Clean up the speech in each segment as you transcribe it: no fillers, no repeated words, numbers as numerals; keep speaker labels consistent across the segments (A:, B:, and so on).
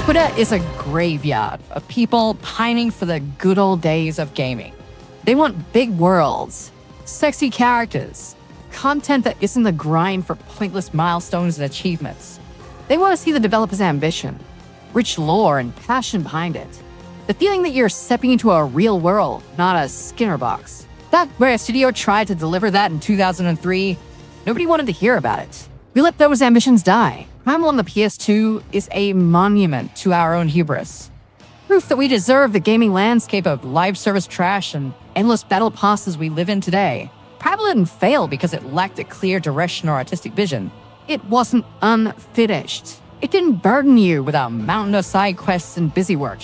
A: Twitter is a graveyard of people pining for the good old days of gaming. They want big worlds, sexy characters, content that isn't the grind for pointless milestones and achievements. They want to see the developer's ambition, rich lore, and passion behind it. The feeling that you're stepping into a real world, not a Skinner box. That where a studio tried to deliver that in 2003, nobody wanted to hear about it. We let those ambitions die. Primal on the PS2 is a monument to our own hubris. Proof that we deserve the gaming landscape of live service trash and endless battle passes we live in today. Primal didn't fail because it lacked a clear direction or artistic vision. It wasn't unfinished. It didn't burden you with a mountain of side quests and busy work.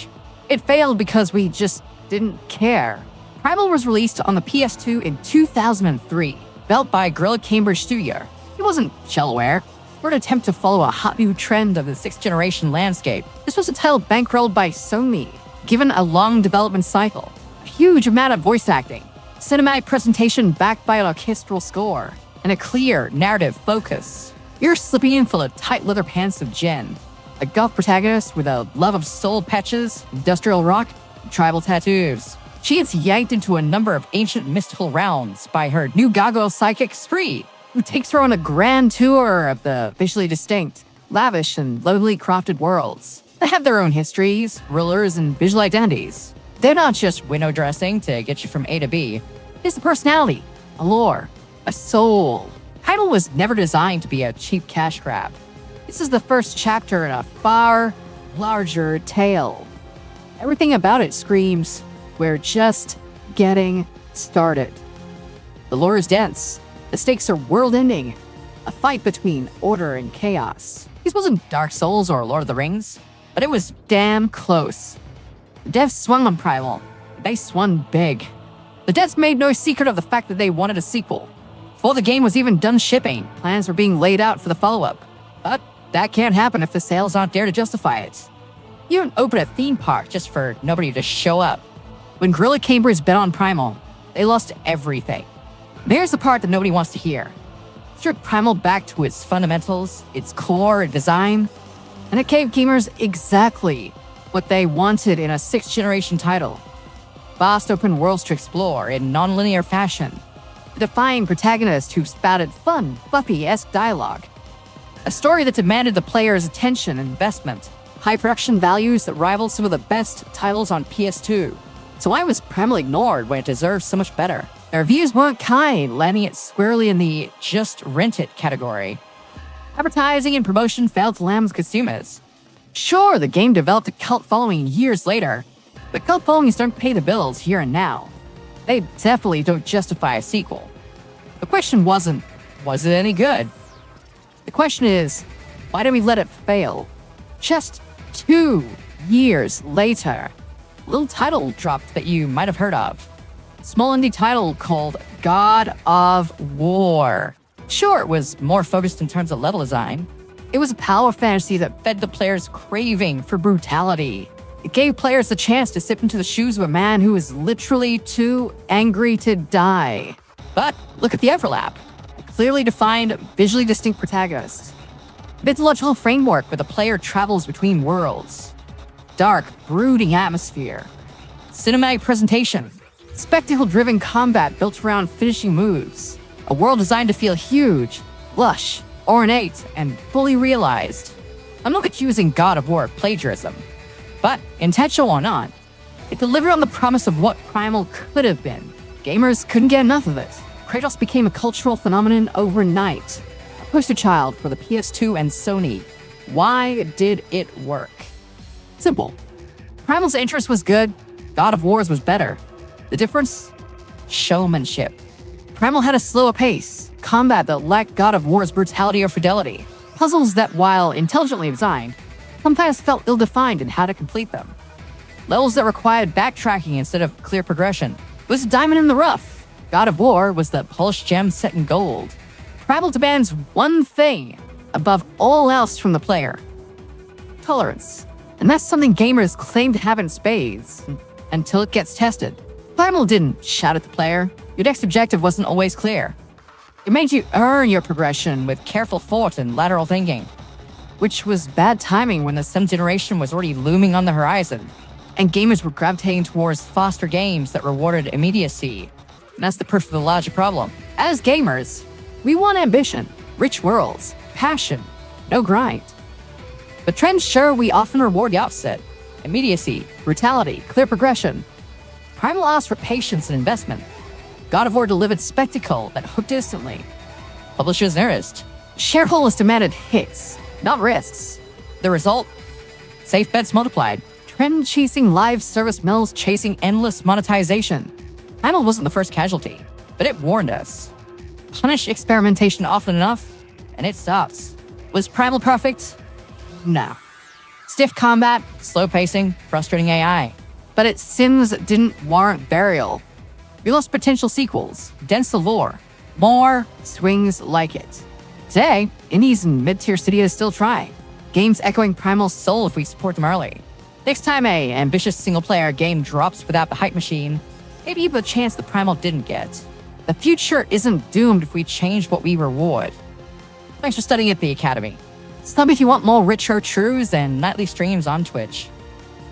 A: It failed because we just didn't care. Primal was released on the PS2 in 2003, developed by Guerrilla Cambridge Studio. It wasn't shelware, or an attempt to follow a hot new trend of the 6th generation landscape. This was a title bankrolled by Sony, given a long development cycle, a huge amount of voice acting, cinematic presentation backed by an orchestral score, and a clear narrative focus. You're slipping in full of tight leather pants of Jen, a goth protagonist with a love of soul patches, industrial rock, and tribal tattoos. She gets yanked into a number of ancient mystical realms by her new gargoyle psychic Spree, who takes her on a grand tour of the visually distinct, lavish, and lowly crafted worlds. They have their own histories, rulers, and visual identities. They're not just window dressing to get you from A to B. It's a personality, a lore, a soul. Primal was never designed to be a cheap cash grab. This is the first chapter in a far larger tale. Everything about it screams, we're just getting started. The lore is dense. The stakes are world-ending, a fight between order and chaos. This wasn't Dark Souls or Lord of the Rings, but it was damn close. The devs swung on Primal. They swung big. The devs made no secret of the fact that they wanted a sequel. Before the game was even done shipping, plans were being laid out for the follow-up. But that can't happen if the sales aren't there to justify it. You don't open a theme park just for nobody to show up. When Guerrilla Cambridge bet on Primal, they lost everything. There's the part that nobody wants to hear. Strip Primal back to its fundamentals, its core and design, and it gave gamers exactly what they wanted in a 6th generation title. Vast open worlds to explore in non-linear fashion. A defined protagonist who spouted fun, Buffy-esque dialogue. A story that demanded the player's attention and investment. High production values that rivaled some of the best titles on PS2. So why was Primal ignored when it deserved so much better? The reviews weren't kind, landing it squarely in the just rent it category. Advertising and promotion failed to land with consumers. Sure, the game developed a cult following years later, but cult followings don't pay the bills here and now. They definitely don't justify a sequel. The question wasn't, was it any good? The question is, why did we let it fail? Just 2 years later, a little title dropped that you might have heard of. Small indie title called God of War. Sure, it was more focused in terms of level design. It was a power fantasy that fed the player's craving for brutality. It gave players the chance to step into the shoes of a man who was literally too angry to die. But look at the overlap. A clearly defined, visually distinct protagonist. Mythological framework where the player travels between worlds. Dark, brooding atmosphere. Cinematic presentation. Spectacle-driven combat built around finishing moves. A world designed to feel huge, lush, ornate, and fully realized. I'm not accusing God of War of plagiarism, but intentional or not, it delivered on the promise of what Primal could have been. Gamers couldn't get enough of it. Kratos became a cultural phenomenon overnight. A poster child for the PS2 and Sony. Why did it work? Simple. Primal's interest was good, God of War's was better. The difference? Showmanship. Primal had a slower pace, combat that lacked God of War's brutality or fidelity, puzzles that, while intelligently designed, sometimes felt ill-defined in how to complete them, levels that required backtracking instead of clear progression. It was a diamond in the rough. God of War was the polished gem set in gold. Primal demands one thing above all else from the player: tolerance. And that's something gamers claim to have in spades, until it gets tested. Primal didn't shout at the player. Your next objective wasn't always clear. It made you earn your progression with careful thought and lateral thinking. which was bad timing when the 7th generation was already looming on the horizon, and gamers were gravitating towards faster games that rewarded immediacy. And that's the perfect problem. As gamers, we want ambition, rich worlds, passion, no grind. But trends show we often reward the opposite: immediacy, brutality, clear progression. Primal asks for patience and investment. God of War delivered spectacle that hooked instantly. Publishers interest. Shareholders demanded hits, not risks. The result? Safe bets multiplied. Trend chasing live service mills chasing endless monetization. Primal wasn't the first casualty, but it warned us. Punish experimentation often enough, and it stops. Was Primal perfect? No. Stiff combat, slow pacing, frustrating AI. But its sins didn't warrant burial. We lost potential sequels, denser lore, more swings like it. Today, indies and mid-tier studios still try. Games echoing Primal's soul if we support them early. Next time a ambitious single-player game drops without the hype machine, maybe you have a chance the Primal didn't get. The future isn't doomed if we change what we reward. Thanks for studying at the Academy. Sub if you want more richer truths and nightly streams on Twitch.